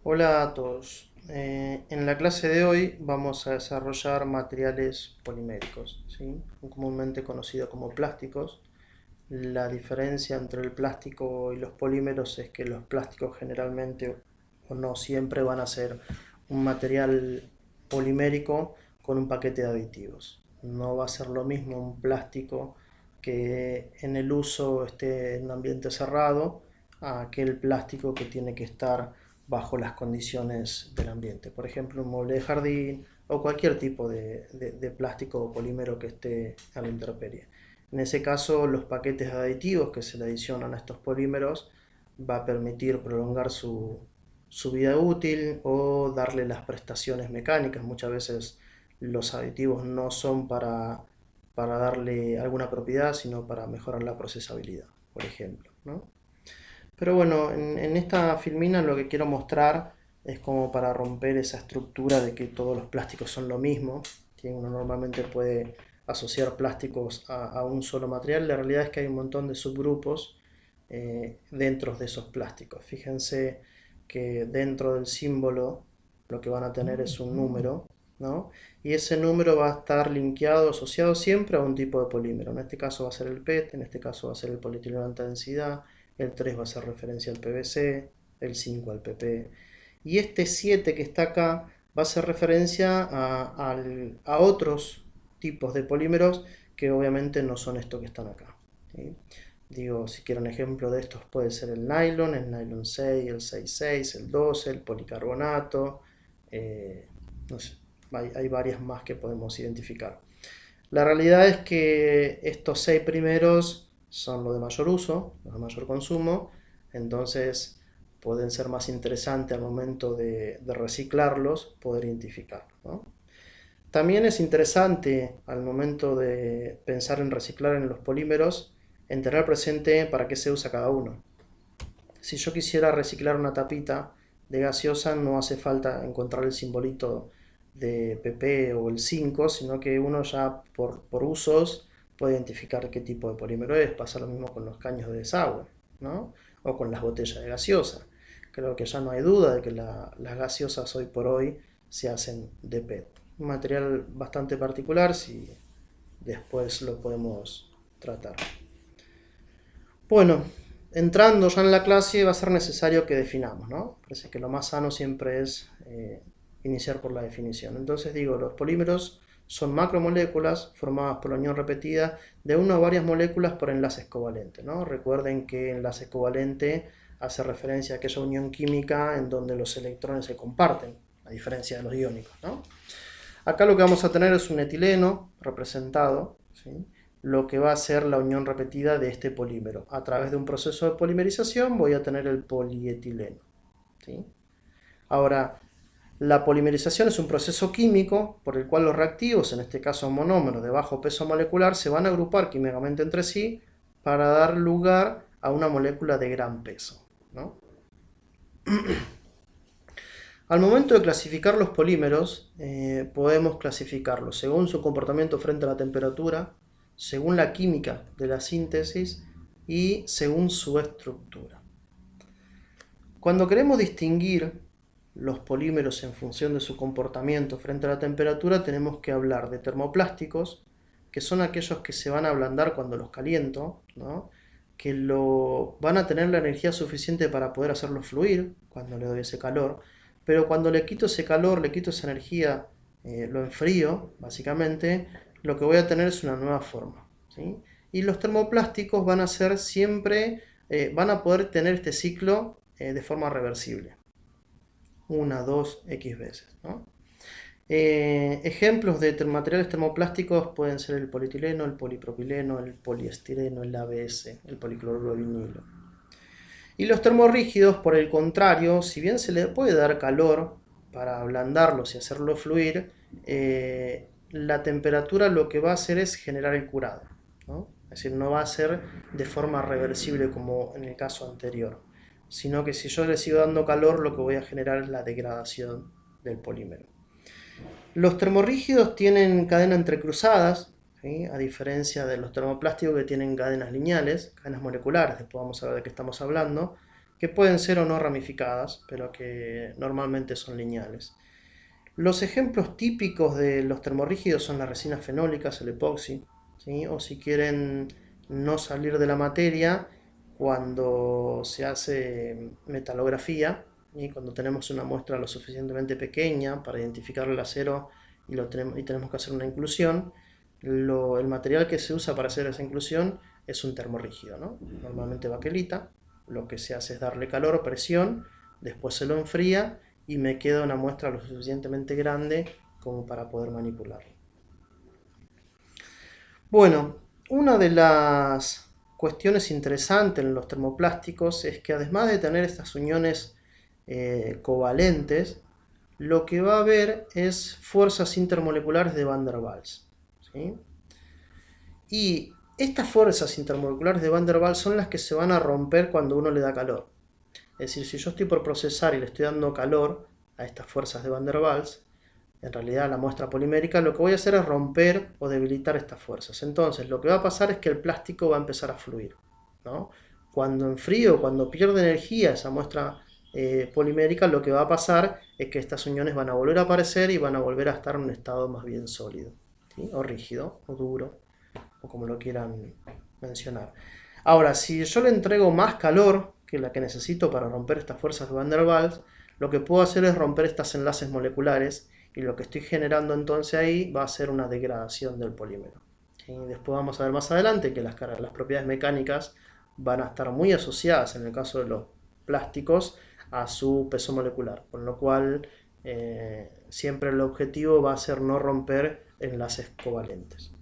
Hola a todos. En la clase de hoy vamos a desarrollar materiales poliméricos, ¿sí? Comúnmente conocidos como plásticos. La diferencia entre el plástico y los polímeros es que los plásticos generalmente o no siempre van a ser un material polimérico con un paquete de aditivos. No va a ser lo mismo un plástico que en el uso esté en un ambiente cerrado a aquel plástico que tiene que estar bajo las condiciones del ambiente. Por ejemplo, un mueble de jardín o cualquier tipo de plástico o polímero que esté a la intemperie. En ese caso, los paquetes de aditivos que se le adicionan a estos polímeros va a permitir prolongar su vida útil o darle las prestaciones mecánicas. Muchas veces los aditivos no son para darle alguna propiedad, sino para mejorar la procesabilidad, por ejemplo, ¿no? Pero bueno, en esta filmina lo que quiero mostrar es como para romper esa estructura de que todos los plásticos son lo mismo, que uno normalmente puede asociar plásticos a un solo material. La realidad es que hay un montón de subgrupos dentro de esos plásticos. Fíjense que dentro del símbolo lo que van a tener es un número, ¿no? Y ese número va a estar linkeado, asociado siempre a un tipo de polímero. En este caso va a ser el PET, en este caso va a ser el polietileno de alta densidad, el 3 va a ser referencia al PVC, el 5 al PP. Y este 7 que está acá va a ser referencia a otros tipos de polímeros que obviamente no son estos que están acá, ¿sí? Digo, si quiero un ejemplo de estos puede ser el nylon 6, el 6,6, el 12, el policarbonato, no sé, hay varias más que podemos identificar. La realidad es que estos 6 primeros son los de mayor uso, los de mayor consumo, entonces pueden ser más interesantes al momento de reciclarlos, poder identificarlos, ¿no? También es interesante al momento de pensar en reciclar en los polímeros, en tener presente para qué se usa cada uno. Si yo quisiera reciclar una tapita de gaseosa, no hace falta encontrar el simbolito de PP o el 5, sino que uno ya por usos puede identificar qué tipo de polímero es. Pasa lo mismo con los caños de desagüe, ¿no? O con las botellas de gaseosa. Creo que ya no hay duda de que las gaseosas hoy por hoy se hacen de PET. Un material bastante particular, si después lo podemos tratar. Bueno, entrando ya en la clase va a ser necesario que definamos, ¿no? Parece que lo más sano siempre es iniciar por la definición. Entonces digo, los polímeros son macromoléculas formadas por la unión repetida de una o varias moléculas por enlaces covalentes, ¿no? Recuerden que enlace covalente hace referencia a aquella unión química en donde los electrones se comparten, a diferencia de los iónicos, ¿no? Acá lo que vamos a tener es un etileno representado, ¿sí? Lo que va a ser la unión repetida de este polímero. A través de un proceso de polimerización voy a tener el polietileno, ¿sí? Ahora, la polimerización es un proceso químico por el cual los reactivos, en este caso monómeros de bajo peso molecular, se van a agrupar químicamente entre sí para dar lugar a una molécula de gran peso, ¿no? Al momento de clasificar los polímeros, podemos clasificarlos según su comportamiento frente a la temperatura, según la química de la síntesis y según su estructura. Cuando queremos distinguir los polímeros en función de su comportamiento frente a la temperatura, tenemos que hablar de termoplásticos, que son aquellos que se van a ablandar cuando los caliento, ¿no? Que van a tener la energía suficiente para poder hacerlo fluir cuando le doy ese calor, pero cuando le quito ese calor, le quito esa energía, lo enfrío, básicamente, lo que voy a tener es una nueva forma, ¿sí? Y los termoplásticos van a ser siempre, van a poder tener este ciclo de forma reversible, una, dos, X veces, ¿no? Ejemplos de materiales termoplásticos pueden ser el polietileno, el polipropileno, el poliestireno, el ABS, el policloruro de vinilo. Y los termorrígidos, por el contrario, si bien se le puede dar calor para ablandarlos y hacerlo fluir, la temperatura lo que va a hacer es generar el curado, ¿no? Es decir, no va a ser de forma reversible como en el caso anterior, sino que si yo le sigo dando calor, lo que voy a generar es la degradación del polímero. Los termorrígidos tienen cadenas entrecruzadas, ¿sí? A diferencia de los termoplásticos que tienen cadenas lineales, cadenas moleculares, después vamos a ver de qué estamos hablando, que pueden ser o no ramificadas, pero que normalmente son lineales. Los ejemplos típicos de los termorrígidos son las resinas fenólicas, el epoxi, ¿sí? O si quieren no salir de la materia, cuando se hace metalografía, y cuando tenemos una muestra lo suficientemente pequeña para identificar el acero y tenemos que hacer una inclusión, el material que se usa para hacer esa inclusión es un termorrígido, ¿no? Normalmente baquelita. Lo que se hace es darle calor, presión, después se lo enfría y me queda una muestra lo suficientemente grande como para poder manipularlo. Bueno, una de las cuestiones interesantes en los termoplásticos es que además de tener estas uniones covalentes, lo que va a haber es fuerzas intermoleculares de Van der Waals, ¿sí? Y estas fuerzas intermoleculares de Van der Waals son las que se van a romper cuando uno le da calor. Es decir, si yo estoy por procesar y le estoy dando calor a estas fuerzas de Van der Waals, en realidad la muestra polimérica, lo que voy a hacer es romper o debilitar estas fuerzas. Entonces, lo que va a pasar es que el plástico va a empezar a fluir, ¿no? Cuando enfrío, cuando pierde energía esa muestra polimérica, lo que va a pasar es que estas uniones van a volver a aparecer y van a volver a estar en un estado más bien sólido, ¿sí? O rígido, o duro, o como lo quieran mencionar. Ahora, si yo le entrego más calor que la que necesito para romper estas fuerzas de Van der Waals, lo que puedo hacer es romper estos enlaces moleculares y lo que estoy generando entonces ahí va a ser una degradación del polímero. ¿Sí? Después vamos a ver más adelante que las propiedades mecánicas van a estar muy asociadas, en el caso de los plásticos, a su peso molecular, con lo cual siempre el objetivo va a ser no romper enlaces covalentes.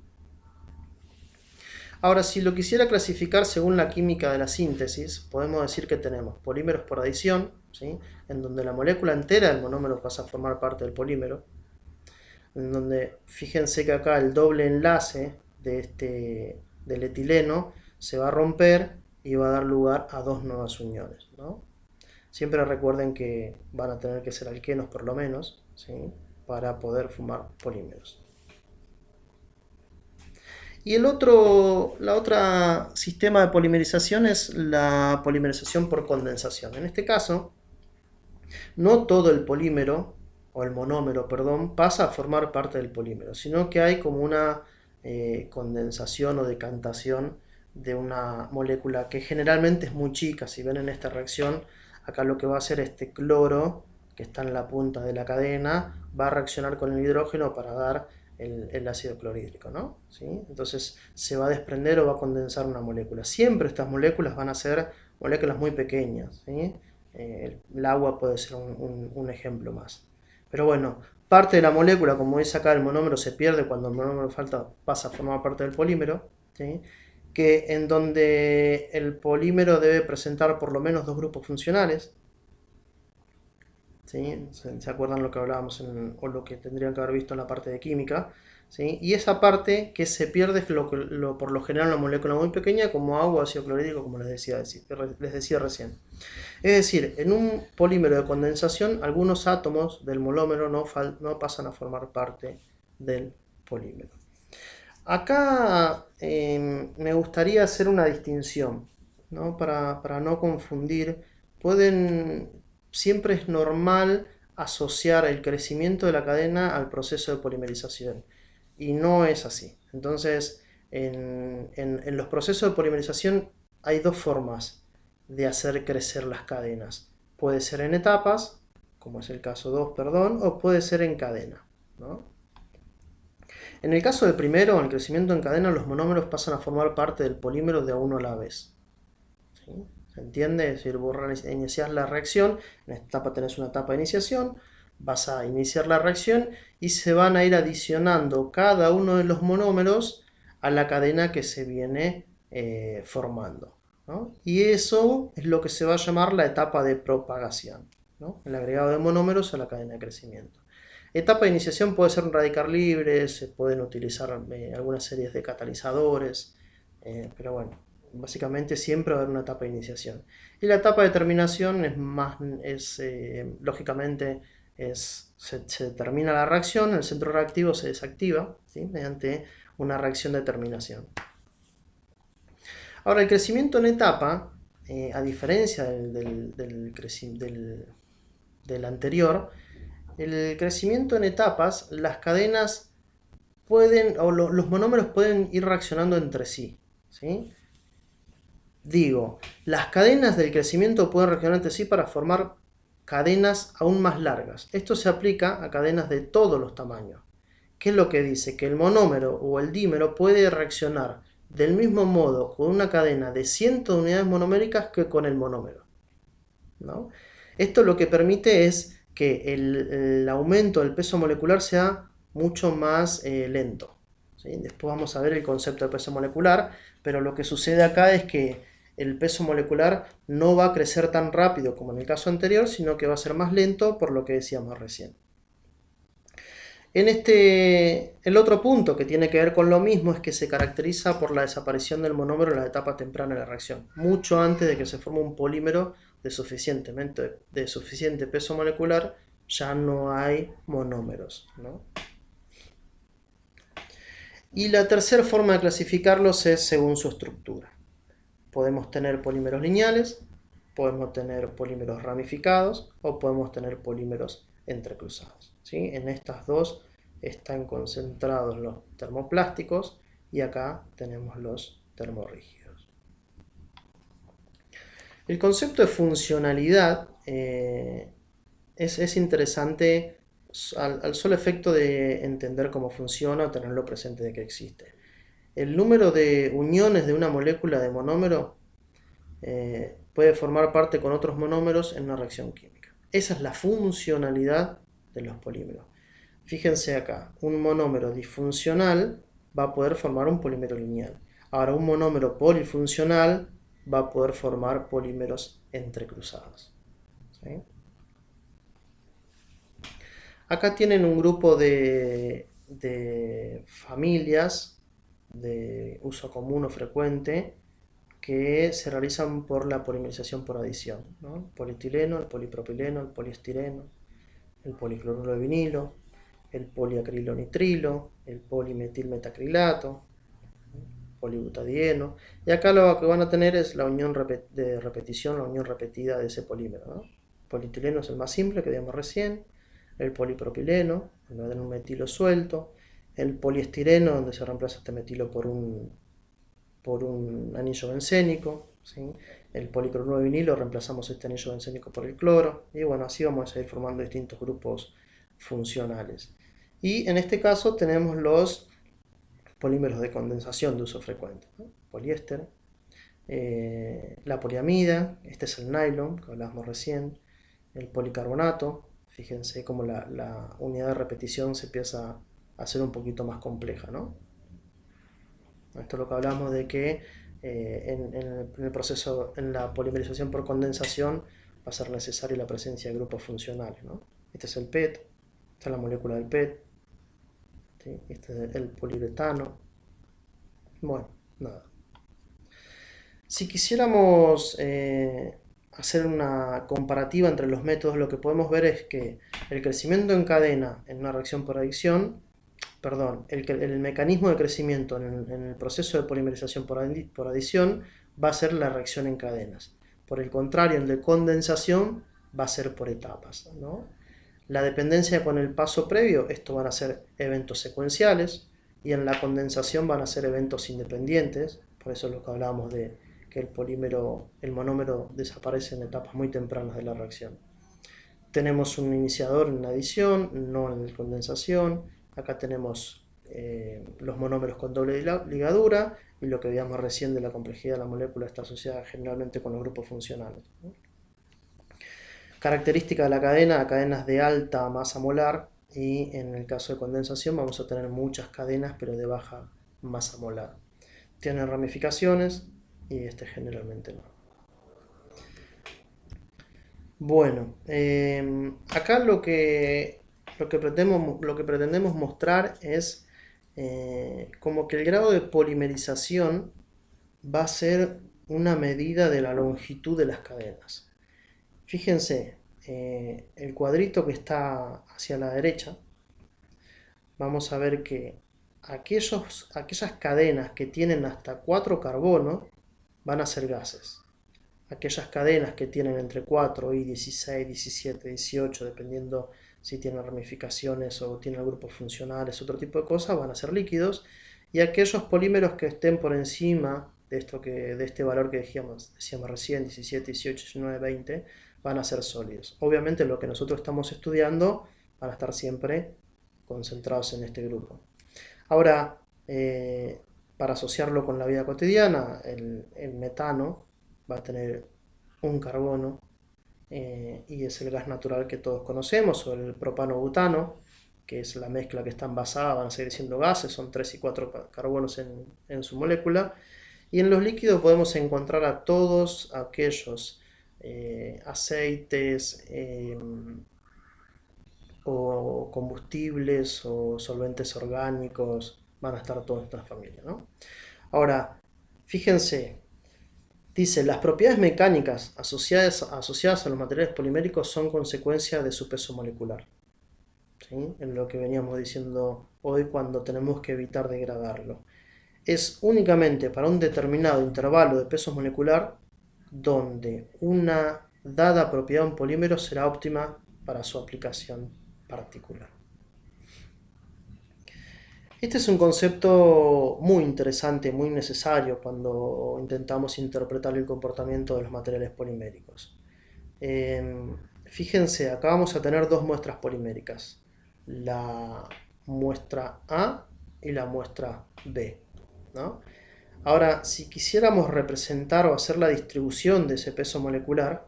Ahora, si lo quisiera clasificar según la química de la síntesis, podemos decir que tenemos polímeros por adición, ¿sí? En donde la molécula entera del monómero pasa a formar parte del polímero, en donde fíjense que acá el doble enlace del etileno se va a romper y va a dar lugar a dos nuevas uniones, ¿no? Siempre recuerden que van a tener que ser alquenos por lo menos, ¿sí? Para poder formar polímeros. Y la otra sistema de polimerización es la polimerización por condensación. En este caso, no todo el polímero, o el monómero, perdón, pasa a formar parte del polímero, sino que hay como una condensación o decantación de una molécula que generalmente es muy chica. Si ven en esta reacción, acá lo que va a hacer este cloro, que está en la punta de la cadena, va a reaccionar con el hidrógeno para dar el ácido clorhídrico, ¿no? ¿Sí? Entonces se va a desprender o va a condensar una molécula. Siempre estas moléculas van a ser moléculas muy pequeñas, ¿sí? El agua puede ser un ejemplo más. Pero bueno, parte de la molécula, como dice acá, el monómero se pierde cuando el monómero pasa a formar parte del polímero, ¿sí? Que en donde el polímero debe presentar por lo menos dos grupos funcionales. ¿Sí? ¿Se acuerdan lo que hablábamos o lo que tendrían que haber visto en la parte de química? ¿Sí? Y esa parte que se pierde es por lo general una molécula muy pequeña como agua, ácido clorhídrico, como les decía recién. Es decir, en un polímero de condensación, algunos átomos del monómero no pasan a formar parte del polímero. Acá me gustaría hacer una distinción, ¿no? Para no confundir. Siempre es normal asociar el crecimiento de la cadena al proceso de polimerización. Y no es así. Entonces, en los procesos de polimerización hay dos formas de hacer crecer las cadenas. Puede ser en etapas, como es el caso 2, perdón, o puede ser en cadena, ¿no? En el caso del primero, en el crecimiento en cadena, los monómeros pasan a formar parte del polímero de a uno a la vez. ¿Sí? ¿Se entiende? Es decir, vos iniciás la reacción, en esta etapa tenés una etapa de iniciación, vas a iniciar la reacción y se van a ir adicionando cada uno de los monómeros a la cadena que se viene formando, ¿no? Y eso es lo que se va a llamar la etapa de propagación, ¿no? El agregado de monómeros a la cadena de crecimiento. Etapa de iniciación puede ser un radical libre, se pueden utilizar algunas series de catalizadores, pero bueno, básicamente siempre va a haber una etapa de iniciación. Y la etapa de terminación lógicamente, se termina la reacción, el centro reactivo se desactiva, ¿sí? Mediante una reacción de terminación. Ahora, el crecimiento en etapa a diferencia del anterior, el crecimiento en etapas, las cadenas pueden, o los monómeros pueden ir reaccionando entre sí, ¿sí? Digo, las cadenas del crecimiento pueden reaccionar entre sí para formar cadenas aún más largas. Esto se aplica a cadenas de todos los tamaños. ¿Qué es lo que dice? Que el monómero o el dímero puede reaccionar del mismo modo con una cadena de cientos de unidades monoméricas que con el monómero, ¿no? Esto lo que permite es que el aumento del peso molecular sea mucho más lento, ¿sí? Después vamos a ver el concepto de peso molecular, pero lo que sucede acá es que el peso molecular no va a crecer tan rápido como en el caso anterior, sino que va a ser más lento por lo que decíamos recién. El otro punto que tiene que ver con lo mismo es que se caracteriza por la desaparición del monómero en la etapa temprana de la reacción, mucho antes de que se forme un polímero de suficiente peso molecular, ya no hay monómeros, ¿no? Y la tercera forma de clasificarlos es según su estructura. Podemos tener polímeros lineales, podemos tener polímeros ramificados o podemos tener polímeros entrecruzados, ¿sí? En estas dos están concentrados los termoplásticos y acá tenemos los termorrígidos. El concepto de funcionalidad es interesante al solo efecto de entender cómo funciona o tenerlo presente de que existe. El número de uniones de una molécula de monómero puede formar parte con otros monómeros en una reacción química. Esa es la funcionalidad de los polímeros. Fíjense acá, un monómero disfuncional va a poder formar un polímero lineal. Ahora, un monómero polifuncional va a poder formar polímeros entrecruzados, ¿sí? Acá tienen un grupo de familias de uso común o frecuente que se realizan por la polimerización por adición, ¿no? El polietileno, el polipropileno, el poliestireno, el policloruro de vinilo, el poliacrilonitrilo, el polimetilmetacrilato, polibutadieno. Y acá lo que van a tener es la unión de repetición, la unión repetida de ese polímero, ¿no? El polietileno es el más simple que vimos recién, el polipropileno, donde va a tener un metilo suelto, el poliestireno, donde se reemplaza este metilo por un anillo bencénico, ¿sí? El policloruro de vinilo reemplazamos este anillo bencénico por el cloro, y bueno, así vamos a ir formando distintos grupos funcionales. Y en este caso tenemos los polímeros de condensación de uso frecuente, ¿no? Poliéster, la poliamida, este es el nylon que hablábamos recién, el policarbonato. Fíjense cómo la unidad de repetición se empieza a hacer un poquito más compleja, ¿no? Esto es lo que hablamos de que en el proceso, en la polimerización por condensación, va a ser necesaria la presencia de grupos funcionales, ¿no? Este es el PET, esta es la molécula del PET, ¿sí? Este es el poliuretano. Bueno, nada. Si quisiéramos hacer una comparativa entre los métodos, lo que podemos ver es que el crecimiento en cadena en una reacción por adición, el mecanismo de crecimiento en el proceso de polimerización por adición va a ser la reacción en cadenas. Por el contrario, el de condensación va a ser por etapas, ¿no? La dependencia con el paso previo, esto van a ser eventos secuenciales, y en la condensación van a ser eventos independientes, por eso es lo que hablábamos de que el monómero desaparece en etapas muy tempranas de la reacción. Tenemos un iniciador en la adición, no en la condensación. Acá tenemos los monómeros con doble ligadura, y lo que veíamos recién de la complejidad de la molécula está asociada generalmente con los grupos funcionales, ¿no? Característica de la cadena, cadenas de alta masa molar, y en el caso de condensación vamos a tener muchas cadenas pero de baja masa molar. Tienen ramificaciones y generalmente no. Bueno, acá lo que pretendemos mostrar es como que el grado de polimerización va a ser una medida de la longitud de las cadenas. Fíjense, el cuadrito que está hacia la derecha, vamos a ver que aquellas cadenas que tienen hasta 4 carbonos van a ser gases. aquellas cadenas que tienen entre 4 y 16, 17, 18, dependiendo si tienen ramificaciones o tienen grupos funcionales, otro tipo de cosas, van a ser líquidos. Y aquellos polímeros que estén por encima de este valor que decíamos recién, 17, 18, 19, 20, van a ser sólidos. Obviamente lo que nosotros estamos estudiando van a estar siempre concentrados en este grupo. Ahora, para asociarlo con la vida cotidiana, el metano va a tener un carbono y es el gas natural que todos conocemos, o el propano-butano, que es la mezcla que está envasada, van a seguir siendo gases, son 3 y 4 carbonos en su molécula. Y en los líquidos podemos encontrar a todos aquellos aceites o combustibles o solventes orgánicos, van a estar todos en esta familia, ¿no? Ahora, fíjense, dice, las propiedades mecánicas asociadas a los materiales poliméricos son consecuencia de su peso molecular. ¿Sí? En lo que veníamos diciendo hoy cuando tenemos que evitar degradarlo. Es únicamente para un determinado intervalo de peso molecular donde una dada propiedad de un polímero será óptima para su aplicación particular. Este es un concepto muy interesante, muy necesario cuando intentamos interpretar el comportamiento de los materiales poliméricos. Fíjense, acá vamos a tener dos muestras poliméricas, la muestra A y la muestra B, ¿no? Ahora, si quisiéramos representar o hacer la distribución de ese peso molecular,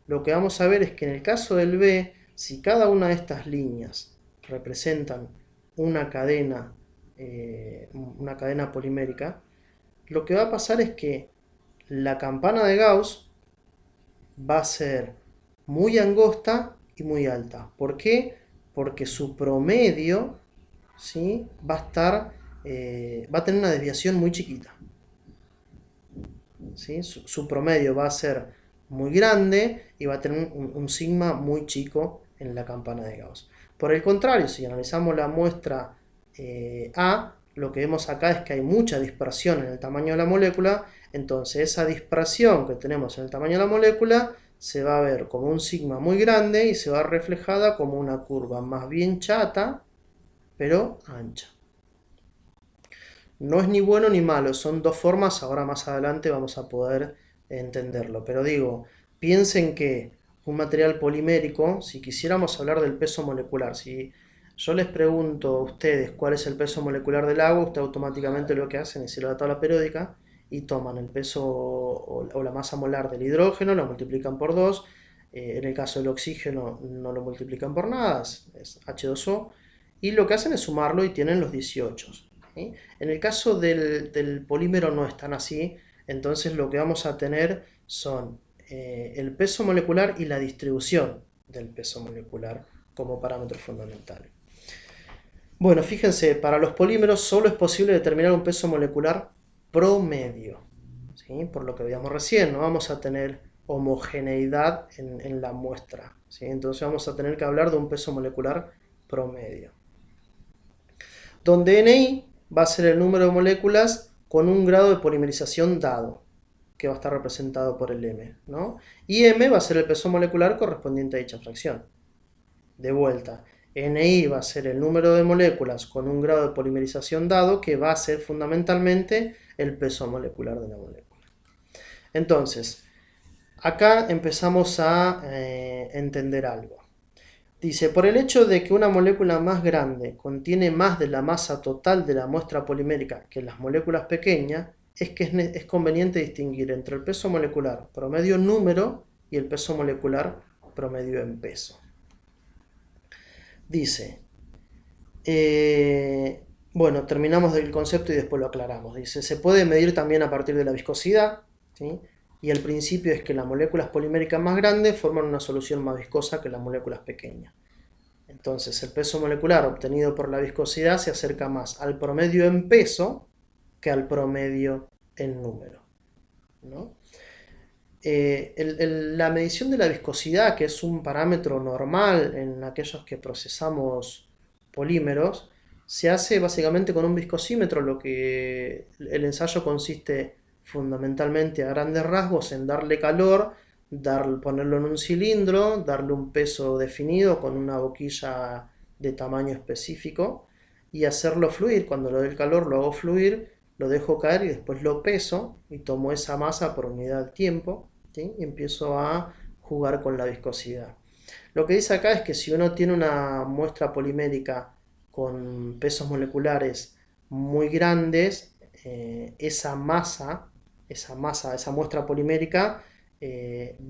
lo que vamos a ver es que en el caso del B, si cada una de estas líneas representan una cadena polimérica, lo que va a pasar es que la campana de Gauss va a ser muy angosta y muy alta. ¿Por qué? Porque su promedio, ¿sí?, va a tener una desviación muy chiquita. ¿Sí? Su promedio va a ser muy grande y va a tener un sigma muy chico en la campana de Gauss. Por el contrario, si analizamos la muestra A, lo que vemos acá es que hay mucha dispersión en el tamaño de la molécula, entonces esa dispersión que tenemos en el tamaño de la molécula se va a ver como un sigma muy grande y se va reflejada como una curva más bien chata, pero ancha. No es ni bueno ni malo, son dos formas, ahora más adelante vamos a poder entenderlo. Pero digo, piensen que un material polimérico, si quisiéramos hablar del peso molecular, si yo les pregunto a ustedes cuál es el peso molecular del agua, ustedes automáticamente lo que hacen es ir a la tabla periódica y toman el peso o la masa molar del hidrógeno, lo multiplican por 2, en el caso del oxígeno no lo multiplican por nada, es H2O, y lo que hacen es sumarlo y tienen los 18. ¿Sí? En el caso del polímero no es tan así, entonces lo que vamos a tener son el peso molecular y la distribución del peso molecular como parámetros fundamentales. Bueno, fíjense, para los polímeros solo es posible determinar un peso molecular promedio, ¿sí? Por lo que veíamos recién, no vamos a tener homogeneidad en la muestra, ¿sí? Entonces vamos a tener que hablar de un peso molecular promedio, donde Ni va a ser el número de moléculas con un grado de polimerización dado, que va a estar representado por el M, ¿no? Y M va a ser el peso molecular correspondiente a dicha fracción. De vuelta, Ni va a ser el número de moléculas con un grado de polimerización dado, que va a ser fundamentalmente el peso molecular de la molécula. Entonces, acá empezamos a entender algo. Dice, por el hecho de que una molécula más grande contiene más de la masa total de la muestra polimérica que las moléculas pequeñas, es conveniente distinguir entre el peso molecular promedio en número y el peso molecular promedio en peso. Dice, bueno, terminamos del concepto y después lo aclaramos. Dice, se puede medir también a partir de la viscosidad, ¿sí? Y el principio es que las moléculas poliméricas más grandes forman una solución más viscosa que las moléculas pequeñas. Entonces el peso molecular obtenido por la viscosidad se acerca más al promedio en peso que al promedio en número, ¿no? La medición de la viscosidad, que es un parámetro normal en aquellos que procesamos polímeros, se hace básicamente con un viscosímetro. El ensayo consiste fundamentalmente a grandes rasgos en darle calor, ponerlo en un cilindro, darle un peso definido con una boquilla de tamaño específico y hacerlo fluir. Cuando le doy el calor lo hago fluir, lo dejo caer y después lo peso y tomo esa masa por unidad de tiempo, ¿sí? Y empiezo a jugar con la viscosidad. Lo que dice acá es que si uno tiene una muestra polimérica con pesos moleculares muy grandes, esa muestra polimérica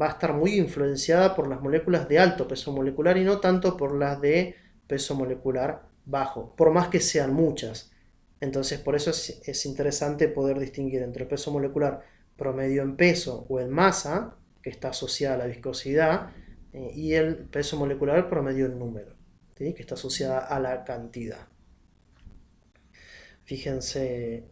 va a estar muy influenciada por las moléculas de alto peso molecular y no tanto por las de peso molecular bajo, por más que sean muchas. Entonces, por eso es interesante poder distinguir entre el peso molecular promedio en peso o en masa, que está asociada a la viscosidad, y el peso molecular promedio en número, ¿sí? Que está asociada a la cantidad. Fíjense,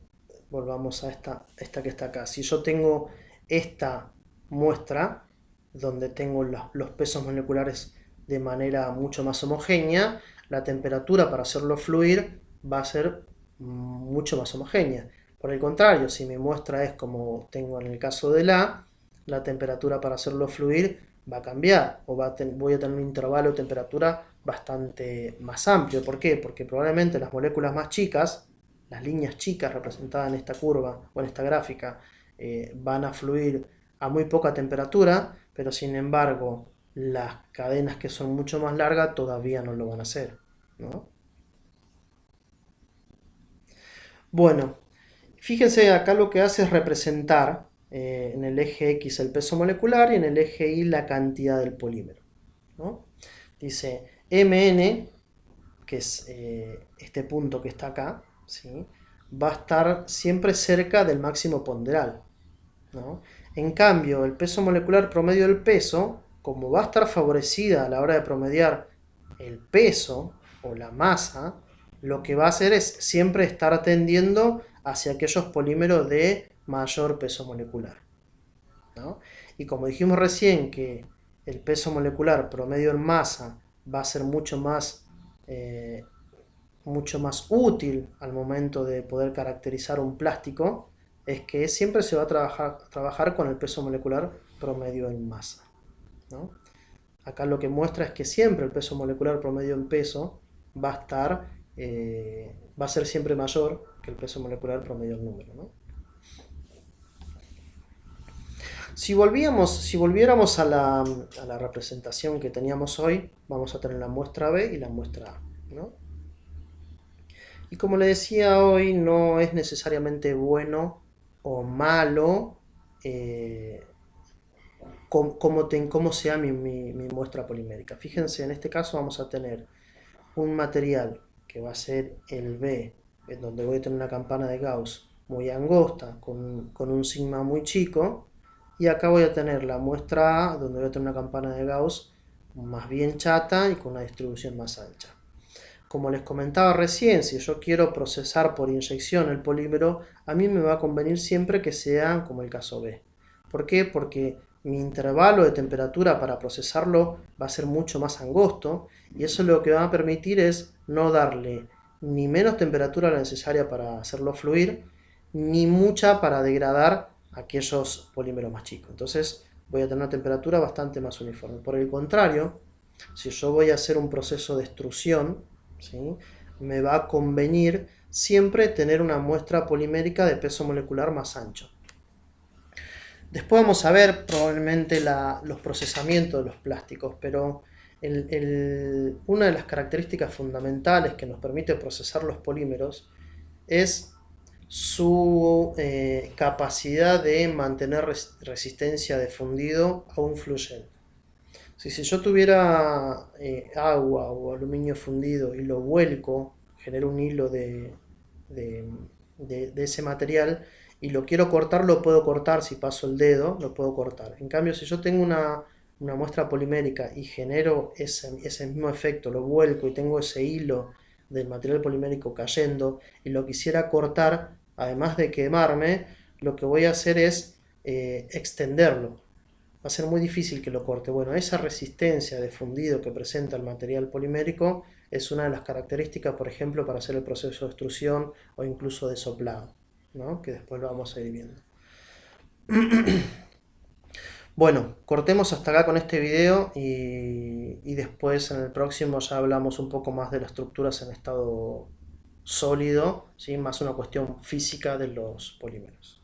volvamos a esta que está acá. Si yo tengo esta muestra, donde tengo los pesos moleculares de manera mucho más homogénea, la temperatura para hacerlo fluir va a ser mucho más homogénea. Por el contrario, si mi muestra es como tengo en el caso de la temperatura para hacerlo fluir va a cambiar, o voy a tener un intervalo de temperatura bastante más amplio. ¿Por qué? Porque probablemente las moléculas más chicas, las líneas chicas representadas en esta curva o en esta gráfica, van a fluir a muy poca temperatura, pero sin embargo las cadenas que son mucho más largas todavía no lo van a hacer, ¿no? Bueno, fíjense acá lo que hace es representar en el eje X el peso molecular y en el eje Y la cantidad del polímero, ¿no? Dice Mn, que es este punto que está acá, ¿sí? Va a estar siempre cerca del máximo ponderal, ¿no? En cambio, el peso molecular promedio del peso, como va a estar favorecida a la hora de promediar el peso o la masa, lo que va a hacer es siempre estar tendiendo hacia aquellos polímeros de mayor peso molecular, ¿no? Y como dijimos recién que el peso molecular promedio en masa va a ser mucho más útil al momento de poder caracterizar un plástico, es que siempre se va a trabajar con el peso molecular promedio en masa, ¿no? Acá lo que muestra es que siempre el peso molecular promedio en peso va a ser siempre mayor que el peso molecular promedio en número, ¿no? Si volviéramos a la representación que teníamos hoy, vamos a tener la muestra B y la muestra A, ¿no? Y como le decía hoy, no es necesariamente bueno o malo cómo sea mi muestra polimérica. Fíjense, en este caso vamos a tener un material que va a ser el B, en donde voy a tener una campana de Gauss muy angosta, con un sigma muy chico, y acá voy a tener la muestra A, donde voy a tener una campana de Gauss más bien chata y con una distribución más ancha. Como les comentaba recién, si yo quiero procesar por inyección el polímero, a mí me va a convenir siempre que sea como el caso B. ¿Por qué? Porque mi intervalo de temperatura para procesarlo va a ser mucho más angosto y eso lo que va a permitir es no darle ni menos temperatura a la necesaria para hacerlo fluir, ni mucha para degradar aquellos polímeros más chicos. Entonces voy a tener una temperatura bastante más uniforme. Por el contrario, si yo voy a hacer un proceso de extrusión, ¿sí? Me va a convenir siempre tener una muestra polimérica de peso molecular más ancho. Después vamos a ver probablemente los procesamientos de los plásticos, pero una de las características fundamentales que nos permite procesar los polímeros es su capacidad de mantener resistencia de fundido a un fluyente. Si yo tuviera agua o aluminio fundido y lo vuelco, genero un hilo de ese material y lo quiero cortar, lo puedo cortar. Si paso el dedo, lo puedo cortar. En cambio, si yo tengo una muestra polimérica y genero ese mismo efecto, lo vuelco y tengo ese hilo del material polimérico cayendo y lo quisiera cortar, además de quemarme, lo que voy a hacer es extenderlo. Va a ser muy difícil que lo corte. Bueno, esa resistencia de fundido que presenta el material polimérico es una de las características, por ejemplo, para hacer el proceso de extrusión o incluso de soplado, ¿no? Que después lo vamos a ir viendo. Bueno, cortemos hasta acá con este video y después en el próximo ya hablamos un poco más de las estructuras en estado sólido, ¿sí? Más una cuestión física de los polímeros.